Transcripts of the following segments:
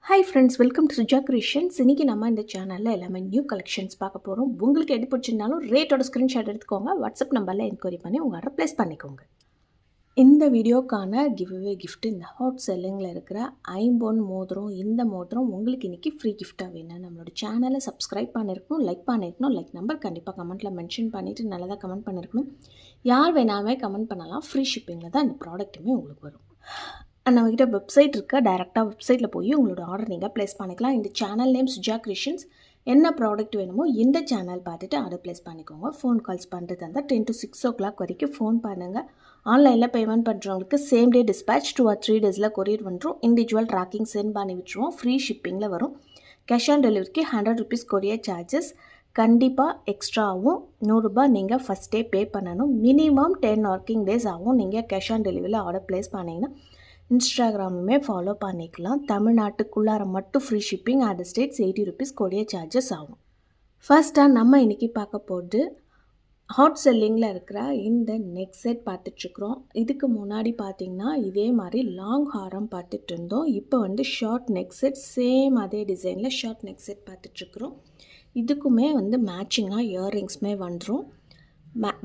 Hi friends, welcome to Suja Creations. இன்றைக்கி நம்ம இந்த சேனலில் எல்லாமே நியூ கலெக்ஷன்ஸ் பார்க்க போகிறோம். உங்களுக்கு எது பிடிச்சிருந்தாலும் ரேட்டோட ஸ்க்ரீன்ஷாட் எடுத்துக்கோங்க. வாட்ஸ்அப் நம்பரில் என்கொயரி பண்ணி உங்கள் ஆர்டர் ப்ளேஸ் பண்ணிக்கோங்க. இந்த வீடியோக்கான கிவ்அவே கிஃப்ட் இந்த ஹாட் செல்லிங்கில் இருக்கிற ஐம்பொன் மோதிரம். இந்த மோதிரம் உங்களுக்கு இன்றைக்கி ஃப்ரீ கிஃப்ட்டாக வேணும். நம்மளோட சேனலை சப்ஸ்கிரைப் பண்ணியிருக்கணும், லைக் பண்ணியிருக்கணும். லைக் நம்பர் கண்டிப்பாக கமெண்ட்டில் மென்ஷன் பண்ணிவிட்டு நல்லதாக கமெண்ட் பண்ணியிருக்கணும். யார் வேணாமே கமெண்ட் பண்ணலாம். ஃப்ரீ ஷிப்பிங்கில் தான் இந்த ப்ராடக்ட்டுமே உங்களுக்கு வரும். நம்மக்கிட்ட வெப்சைட் இருக்குது. டைரெக்டாக வெப்சைட்டில் போய் உங்களோட ஆர்டர் நீங்கள் ப்ளேஸ் பண்ணிக்கலாம். இந்த சேனல் நேம் சுஜா கிரியேஷன்ஸ். என்ன ப்ராடக்ட் வேணுமோ இந்த சேனல் பார்த்துட்டு ஆர்டர் ப்ளேஸ் பண்ணிக்கோங்க. ஃபோன் கால்ஸ் பண்ணுறது இருந்தால் 10 to 6 o'clock வரைக்கும் ஃபோன் பண்ணுங்கள். ஆன்லைனில் பேமெண்ட் பண்ணுறவங்களுக்கு same day dispatch 2 or 3 days courier பண்ணுறோம். இண்டிவிஜுவல் ட்ராக்கிங் சென்ட் பண்ணி விட்டுருவோம். ஃப்ரீ ஷிப்பிங்கில் வரும். கேஷ் ஆன் டெலிவரிக்கு 100 rupees கொரியர் சார்ஜஸ் கண்டிப்பாக எக்ஸ்ட்ராவும். 100 ரூபாய் நீங்கள் ஃபஸ்ட் டே பே பண்ணணும். மினிமம் 10 working days ஆகும். நீங்கள் கேஷ் ஆன் டெலிவரியில் ஆர்டர் ப்ளேஸ் பண்ணிங்கன்னா இன்ஸ்டாகிராமுமே ஃபாலோ பண்ணிக்கலாம். தமிழ்நாட்டுக்குள்ளார மட்டும் free shipping. Other states 80 rupees courier charges ஆகும். ஃபர்ஸ்ட்டாக நம்ம இன்றைக்கி பார்க்க போகிறது ஹாட் செல்லிங்கில் இருக்கிற இந்த நெக் செட் பார்த்துட்ருக்குறோம். இதுக்கு முன்னாடி பார்த்திங்கன்னா இதே மாதிரி லாங் ஹாரம் பார்த்துட்டு இருந்தோம். இப்போ ஷார்ட் நெக் செட், சேம் அதே டிசைனில் ஷார்ட் நெக் செட் பார்த்துட்ருக்குறோம். இதுக்குமே மேட்சிங்காக இயர்ரிங்ஸுமே வந்துடும்.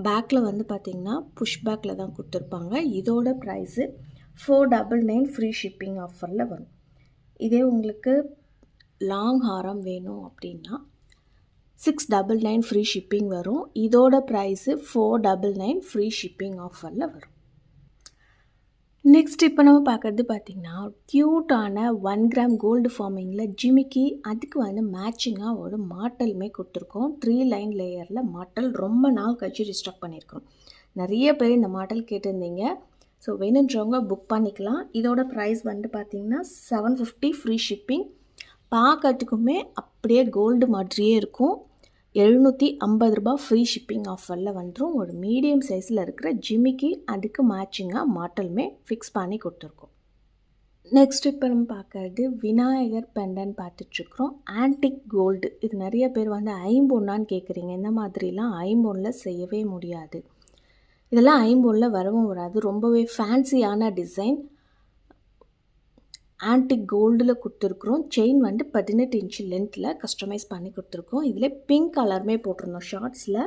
பேக்கில் பார்த்திங்கன்னா புஷ் பேக்கில் தான் கொடுத்துருப்பாங்க. இதோட ப்ரைஸு 499 ஃப்ரீ ஷிப்பிங் ஆஃபரில் வரும். இதே உங்களுக்கு லாங் ஹாரம் வேணும் அப்படின்னா 699 ஃப்ரீ ஷிப்பிங் வரும். இதோட ப்ரைஸு 499 ஃப்ரீ ஷிப்பிங் ஆஃபரில் வரும். நெக்ஸ்ட் இப்போ நம்ம பார்க்குறது பார்த்திங்கன்னா க்யூட்டான 1 gram கோல்டு ஃபார்மிங்கில் ஜிமிக்கி. அதுக்கு மேட்சிங்காக ஒரு மாட்டலுமே கொடுத்துருக்கோம். 3 line லேயரில் மாட்டல் ரொம்ப நாள் கழிச்சு ரீஸ்டாக் பண்ணியிருக்கோம். நிறைய பேர் இந்த மாட்டல் கேட்டிருந்தீங்க. ஸோ வேணுன்றவங்க புக் பண்ணிக்கலாம். இதோட ப்ரைஸ் பார்த்திங்கன்னா 750 ஃப்ரீ ஷிப்பிங். பார்க்கறதுக்குமே அப்படியே கோல்டு மாதிரியே இருக்கும். 750 ரூபாய் ஃப்ரீ ஷிப்பிங் ஆஃபரில் வந்துடும். ஒரு மீடியம் சைஸில் இருக்கிற ஜிமிக்கி அதுக்கு மேட்சிங்காக மாட்டலுமே ஃபிக்ஸ் பண்ணி கொடுத்துருக்கோம். நெக்ஸ்ட் இப்போ நம்ம பார்க்கறது விநாயகர் பெண்டன் பார்த்துட்ருக்குறோம். Antique gold. இது நிறைய பேர் ஐம்பொன்னான்னு கேட்குறீங்க. இந்த மாதிரிலாம் ஐம்பொன்னில் செய்யவே முடியாது. இதெல்லாம் ஐம்பொன்னில் வரவும் வராது. ரொம்பவே ஃபேன்சியான டிசைன். ஆன்டிக் கோல்டில் கொடுத்துருக்குறோம். செயின் 18 inch லென்த்தில் கஸ்டமைஸ் பண்ணி கொடுத்துருக்கோம். இதில் பிங்க் கலருமே போட்டிருந்தோம் ஷார்ட்ஸில்.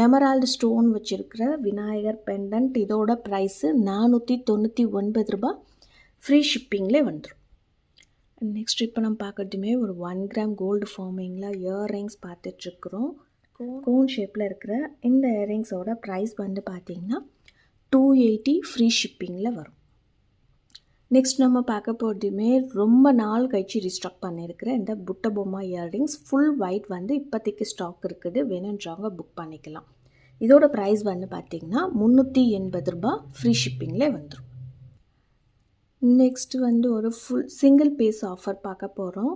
எமரால்டு ஸ்டோன் வச்சுருக்கிற விநாயகர் பெண்டன்ட். இதோட ப்ரைஸு 499 ரூபாய் ஃப்ரீ ஷிப்பிங்லேயே வந்துடும். நெக்ஸ்ட் இப்போ நம்ம பார்க்குறதுமே ஒரு 1 gram கோல்டு ஃபார்மிங்கில் இயர்ரிங்ஸ் பார்த்துட்ருக்குறோம். கோன் ஷேப்பில் இருக்கிற இந்த இயரிங்ஸோட ப்ரைஸ் பார்த்திங்கன்னா 280 ஃப்ரீ ஷிப்பிங்கில் வரும். நெக்ஸ்ட் நம்ம பார்க்க போகிறதுமே ரொம்ப நாள் கழிச்சு ரீஸ்டாக் பண்ணியிருக்கிற இந்த புட்ட பொம்மா இயர்ரிங்ஸ். ஃபுல் ஒயிட் இப்போதைக்கு ஸ்டாக் இருக்குது. வேணுன்றவங்க புக் பண்ணிக்கலாம். இதோட ப்ரைஸ் பார்த்திங்கன்னா 380 ரூபாய் ஃப்ரீ ஷிப்பிங்கில் வந்துடும். நெக்ஸ்ட் ஒரு ஃபுல் சிங்கிள் பீஸ் ஆஃபர் பார்க்க போகிறோம்.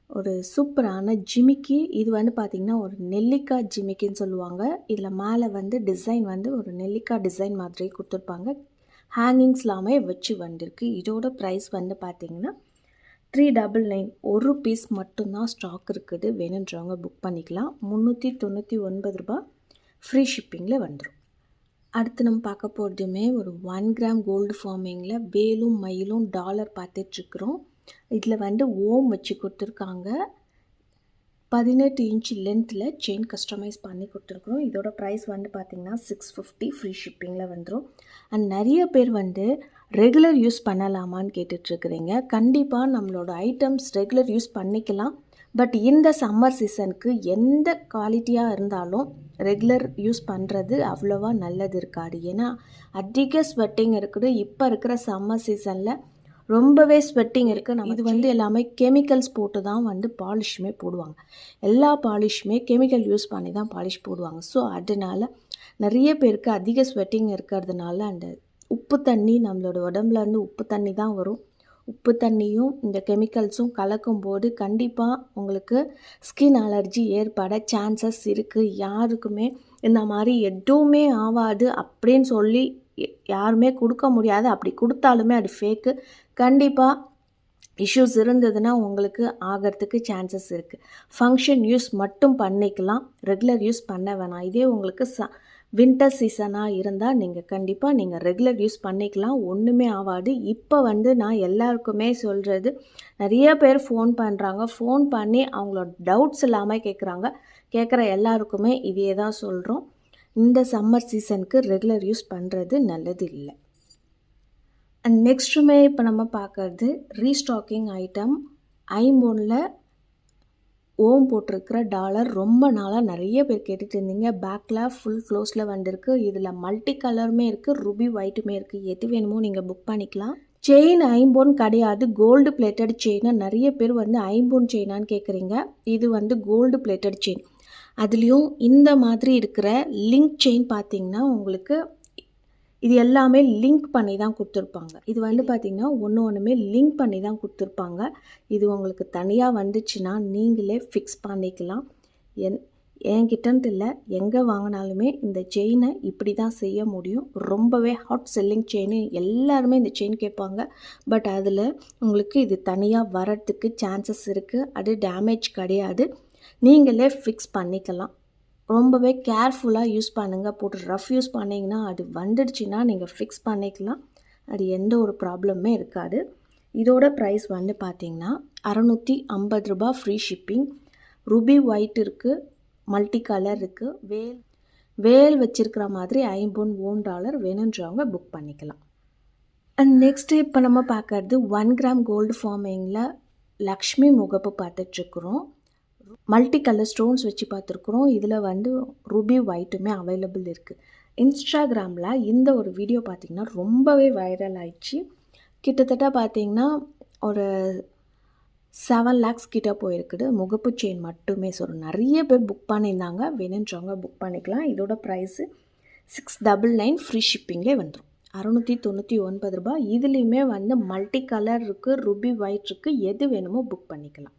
ஒரு சூப்பரான ஜிமிக்கி. இது பார்த்திங்கன்னா ஒரு நெல்லிக்காய் ஜிமிக்கின்னு சொல்லுவாங்க. இதில் மேலே டிசைன் ஒரு நெல்லிக்காய் டிசைன் மாதிரி கொடுத்துருப்பாங்க. ஹேங்கிங்ஸ்லாமே வச்சு வந்திருக்கு. இதோட ப்ரைஸ் பார்த்திங்கன்னா 399. ஒரு பீஸ் மட்டும்தான் ஸ்டாக் இருக்குது. வேணுன்றவங்க புக் பண்ணிக்கலாம். 399 ரூபாய் ஃப்ரீ ஷிப்பிங்கில் வந்துடும். அடுத்து நம்ம பார்க்க போகிறதுமே ஒரு 1 gram கோல்டு ஃபார்மிங்கில் வேலும் மயிலும் டாலர் பார்த்துட்ருக்குறோம். இதில் ஓம் வச்சு கொடுத்துருக்காங்க. 18 inch லென்த்தில் செயின் கஸ்டமைஸ் பண்ணி கொடுத்துருக்குறோம். இதோட ப்ரைஸ் பார்த்திங்கன்னா 650 ஃப்ரீ ஷிப்பிங்கில் வந்துடும். அண்ட் நிறைய பேர் ரெகுலர் யூஸ் பண்ணலாமான்னு கேட்டுட்ருக்குறீங்க. கண்டிப்பாக நம்மளோட ஐட்டம்ஸ் ரெகுலர் யூஸ் பண்ணிக்கலாம். பட் இந்த சம்மர் சீசனுக்கு எந்த குவாலிட்டியாக இருந்தாலும் ரெகுலர் யூஸ் பண்ணுறது அவ்வளோவா நல்லது இருக்காது. ஏன்னா அதிக ஸ்வெட்டிங் இருக்குது. இப்போ இருக்கிற சம்மர் சீசனில் ரொம்பவே ஸ்வெட்டிங் இருக்குது. இது எல்லாமே கெமிக்கல்ஸ் போட்டு தான் பாலிஷுமே போடுவாங்க. எல்லா பாலிஷுமே கெமிக்கல் யூஸ் பண்ணி தான் பாலிஷ் போடுவாங்க. ஸோ அதனால் நிறைய பேருக்கு அதிக ஸ்வெட்டிங் இருக்கிறதுனால அந்த உப்பு தண்ணி நம்மளோட உடம்புலேருந்து உப்பு தண்ணி தான் வரும். உப்பு தண்ணியும் இந்த கெமிக்கல்ஸும் கலக்கும் போது கண்டிப்பாக உங்களுக்கு ஸ்கின் அலர்ஜி ஏற்பட சான்சஸ் இருக்குது. யாருக்குமே இந்த மாதிரி எதுவுமே ஆகாது அப்படின்னு சொல்லி யாருமே கொடுக்க முடியாது. அப்படி கொடுத்தாலுமே அது ஃபேக்கு. கண்டிப்பாக இஷ்யூஸ் இருந்ததுன்னா உங்களுக்கு ஆகிறதுக்கு சான்சஸ் இருக்குது. ஃபங்க்ஷன் யூஸ் மட்டும் பண்ணிக்கலாம். ரெகுலர் யூஸ் பண்ண வேணாம். இதே உங்களுக்கு வின்டர் சீசனாக இருந்தால் நீங்கள் கண்டிப்பாக நீங்கள் ரெகுலர் யூஸ் பண்ணிக்கலாம், ஒன்றுமே ஆகாது. இப்போ நான் எல்லாருக்குமே சொல்கிறது, நிறைய பேர் ஃபோன் பண்ணுறாங்க, ஃபோன் பண்ணி அவங்களோட டவுட்ஸ் இல்லாமல் கேட்குற எல்லாருக்குமே இதையே தான் சொல்கிறோம். இந்த சம்மர் சீசனுக்கு ரெகுலர் யூஸ் பண்ணுறது நல்லது இல்லை. அண்ட் நெக்ஸ்ட்டுமே இப்போ நம்ம பார்க்குறது ரீஸ்டாக்கிங் ஐட்டம். ஐம்போனில் ஓம் போட்டிருக்கிற டாலர் ரொம்ப நாளாக நிறைய பேர் கேட்டுட்டு இருந்தீங்க. பேக்கில் ஃபுல் க்ளோஸில் வந்திருக்கு. இதில் மல்டி கலருமே இருக்குது, ரூபி ஒயிட்டுமே இருக்குது. எது வேணுமோ நீங்கள் புக் பண்ணிக்கலாம். செயின் ஐம்போன் கிடையாது, கோல்டு பிளேட்டட் செயினை நிறைய பேர் ஐம்போன் செயினான்னு கேட்குறீங்க. இது கோல்டு பிளேட்டட் செயின். அதுலேயும் இந்த மாதிரி இருக்கிற லிங்க் செயின் பார்த்திங்கன்னா உங்களுக்கு இது எல்லாமே லிங்க் பண்ணி தான் கொடுத்துருப்பாங்க. இது பார்த்திங்கன்னா ஒன்றுமே லிங்க் பண்ணி தான் கொடுத்துருப்பாங்க. இது உங்களுக்கு தனியாக வந்துச்சுன்னா நீங்களே ஃபிக்ஸ் பண்ணிக்கலாம். என்கிட்டன்ட்டு இல்லை, எங்கே வாங்கினாலுமே இந்த செயினை இப்படி தான் செய்ய முடியும். ரொம்பவே ஹாட் செல்லிங் செயின், எல்லாருமே இந்த செயின் கேட்பாங்க. பட் அதில் உங்களுக்கு இது தனியாக வரத்துக்கு சான்சஸ் இருக்குது. அது டேமேஜ் கிடையாது, நீங்களே ஃபிக்ஸ் பண்ணிக்கலாம். ரொம்பவே கேர்ஃபுல்லாக யூஸ் பண்ணுங்கள். போட்டு ரஃப் யூஸ் பண்ணிங்கன்னா அது வந்துடுச்சுன்னா நீங்கள் ஃபிக்ஸ் பண்ணிக்கலாம், அது எந்த ஒரு ப்ராப்ளமே இருக்காது. இதோட ப்ரைஸ் பார்த்திங்கன்னா 650 ரூபா ஃப்ரீ ஷிப்பிங். ரூபி ஒயிட் இருக்குது, மல்டி கலர் இருக்குது, வேல் வச்சிருக்கிற மாதிரி ஐம்போன் ஓன் டாலர் வேணுன்றவங்க புக் பண்ணிக்கலாம். அண்ட் நெக்ஸ்ட்டு இப்போ நம்ம பார்க்குறது 1 கிராம் கோல்டு ஃபார்மிங்கில் லக்ஷ்மி முகப்பு பார்த்துட்ருக்குறோம். மல்டி கலர் ஸ்டோன்ஸ் வச்சு பார்த்துருக்குறோம். இதில் ரூபி ஒயிட்டுமே அவைலபிள் இருக்குது. இன்ஸ்டாகிராமில் இந்த ஒரு வீடியோ பார்த்திங்கன்னா ரொம்பவே வைரல் ஆயிடுச்சு. கிட்டத்தட்ட பார்த்திங்கன்னா ஒரு 7 lakhs கிட்ட போயிருக்குது. முகப்பு செயின் மட்டுமே. நிறைய பேர் புக் பண்ணியிருந்தாங்க, வேணுன்றவங்க புக் பண்ணிக்கலாம். இதோட ப்ரைஸு 699 ஃப்ரீ ஷிப்பிங்லேயே வந்துடும். 699 ரூபா. இதுலேயுமே மல்டி கலர் இருக்குது, ரூபி ஒயிட் இருக்குது, எது வேணுமோ புக் பண்ணிக்கலாம்.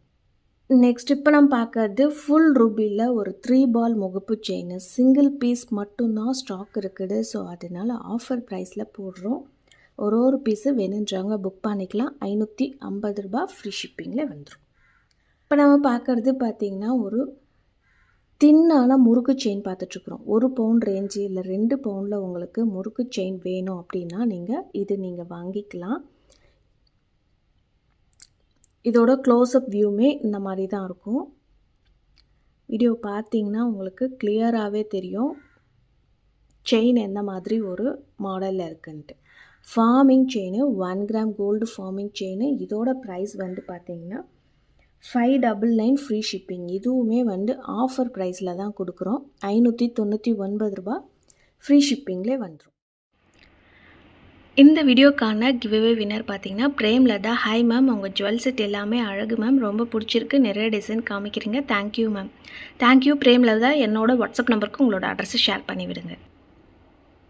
நெக்ஸ்ட் இப்போ நம்ம பார்க்குறது ஃபுல் ரூபியில் ஒரு 3 பால் முகப்பு செயின். சிங்கிள் பீஸ் மட்டும்தான் ஸ்டாக் இருக்குது. ஸோ அதனால் ஆஃபர் ப்ரைஸில் போடுறோம். ஒரு பீஸு வேணுன்றவங்க புக் பண்ணிக்கலாம். 550 ரூபா ஃப்ரீ ஷிப்பிங்கில் வந்துடும். இப்போ நம்ம பார்க்குறது பார்த்திங்கன்னா ஒரு தின்னான முறுக்கு செயின் பார்த்துட்ருக்குறோம். 1 பவுண்ட் ரேஞ்சு இல்லை 2 பவுண்டில் உங்களுக்கு முறுக்கு செயின் வேணும் அப்படின்னா நீங்கள் வாங்கிக்கலாம். இதோட க்ளோஸ்அப் வியூமே இந்த மாதிரி தான் இருக்கும். வீடியோ பார்த்திங்கன்னா உங்களுக்கு கிளியராகவே தெரியும் செயின் எந்த மாதிரி ஒரு மாடலில் இருக்குன்ட்டு. Forming chain 1 gram gold forming chain. இதோட ப்ரைஸ் பார்த்திங்கன்னா 599 ஃப்ரீ ஷிப்பிங். இதுவுமே ஆஃபர் ப்ரைஸில் தான் கொடுக்குறோம். 599 ரூபா ஃப்ரீ ஷிப்பிங்லேயே வந்துடும். இந்த வீடியோக்கான கிவ்அவே வின்னர் பார்த்தீங்கன்னா பிரேம்லதா. ஹாய் மேம், உங்கள் ஜுவல் செட் எல்லாமே அழகு மேம், ரொம்ப பிடிச்சிருக்கு, நிறைய டிசைன் காமிக்கிறீங்க, தேங்க்யூ மேம். தேங்க்யூ பிரேம்லதா. என்னோட வாட்ஸ்அப் நம்பருக்கு உங்களோட அட்ரஸை ஷேர் பண்ணிவிடுங்க.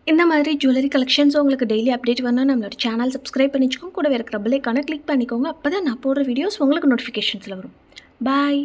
இந்த மாதிரி ஜுவல்லரி கலெக்ஷன்ஸ் உங்களுக்கு டெய்லி அப்டேட் வேணால் நம்மளோட சேனல் சப்ஸ்கிரைப் பண்ணிக்கோங்க. கூட இருக்கிற பெல் ஐகானை கிளிக் பண்ணிக்கோங்க. அப்போ தான் நான் போடுற வீடியோஸ் உங்களுக்கு நோட்டிஃபிகேஷன்ஸில் வரும். பாய்.